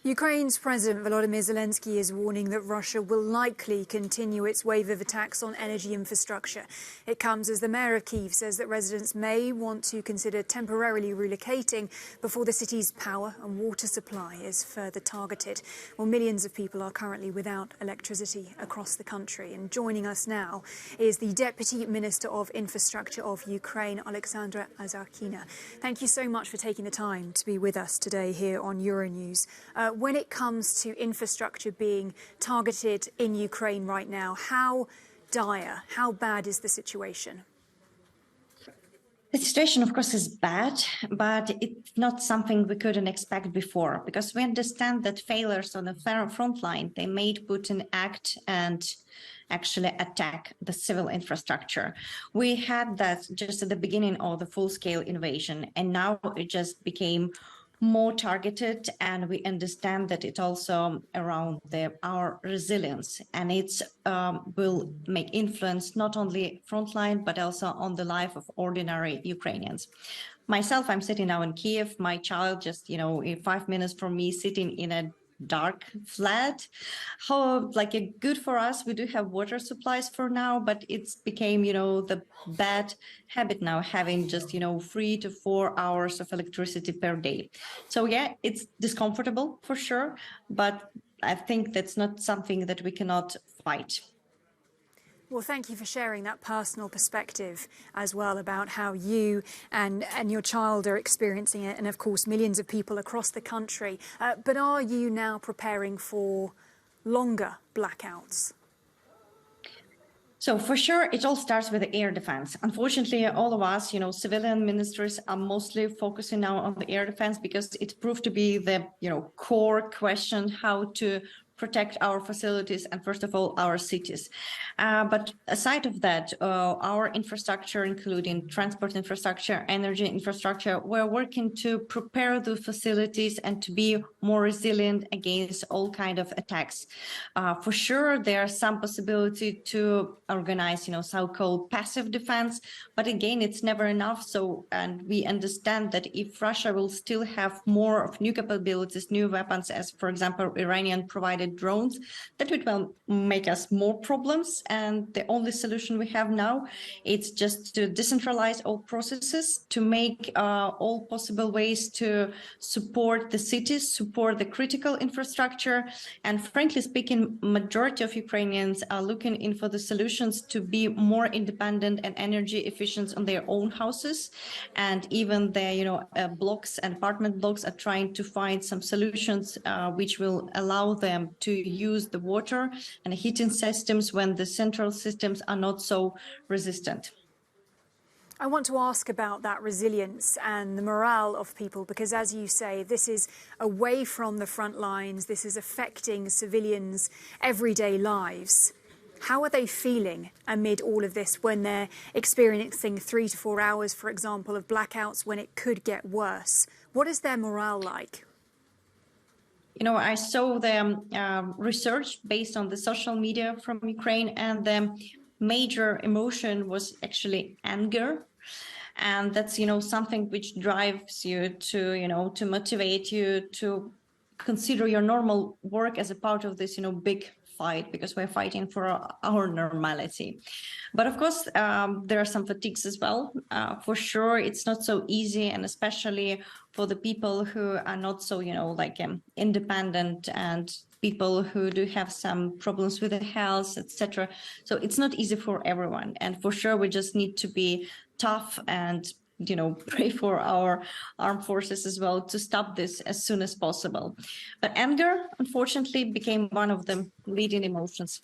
Ukraine's President Volodymyr Zelensky is warning that Russia will likely continue its wave of attacks on energy infrastructure. It comes as the mayor of Kyiv says that residents may want to consider temporarily relocating before the city's power and water supply is further targeted. Well, millions of people are currently without electricity across the country. And joining us now is the Deputy Minister of Infrastructure of Ukraine, Alexandra Azarkina. Thank you so much for taking the time to be with us today here on Euronews. When it comes to infrastructure being targeted in Ukraine right now, how dire, how bad is the situation? The situation, of course, is bad, but it's not something we couldn't expect before, because we understand that failures on the front line, they made Putin act and actually attack the civil infrastructure. We had that just at the beginning of the full-scale invasion, and now it just became more targeted, and we understand that it also around our resilience, and it will make influence not only frontline but also on the life of ordinary Ukrainians. Myself, I'm sitting now in Kiev. My child just, in 5 minutes from me, sitting in a dark flat. How good for us, we do have water supplies for now, but it's became the bad habit now, having just 3 to 4 hours of electricity per day. So yeah, it's discomfortable for sure, but I think that's not something that we cannot fight. Well, thank you for sharing that personal perspective as well about how you and your child are experiencing it, and of course millions of people across the country. But are you now preparing for longer blackouts? So for sure, it all starts with the air defense. Unfortunately, all of us, civilian ministers are mostly focusing now on the air defense because it proved to be the, core question, how to protect our facilities and, first of all, our cities. But aside of that, our infrastructure, including transport infrastructure, energy infrastructure, we're working to prepare the facilities and to be more resilient against all kinds of attacks. For sure, there are some possibility to organize, so-called passive defense, but again, it's never enough. So, and we understand that if Russia will still have more of new capabilities, new weapons, as for example, Iranian provided drones, that will make us more problems. And the only solution we have now is just to decentralize all processes, to make all possible ways to support the cities, support the critical infrastructure. And frankly speaking, majority of Ukrainians are looking in for the solutions to be more independent and energy efficient on their own houses. And even their, blocks and apartment blocks are trying to find some solutions which will allow them to use the water and heating systems when the central systems are not so resistant. I want to ask about that resilience and the morale of people, because as you say, this is away from the front lines, this is affecting civilians' everyday lives. How are they feeling amid all of this when they're experiencing 3 to 4 hours, for example, of blackouts when it could get worse? What is their morale like? I saw the research based on the social media from Ukraine, and the major emotion was actually anger. And that's, something which drives you to, to motivate you to consider your normal work as a part of this, big fight, because we're fighting for our normality. But of course, there are some fatigues as well. For sure, it's not so easy, and especially for the people who are not so, independent, and people who do have some problems with their health, etc. So it's not easy for everyone. And for sure, we just need to be tough and pray for our armed forces as well to stop this as soon as possible. But anger, unfortunately, became one of the leading emotions.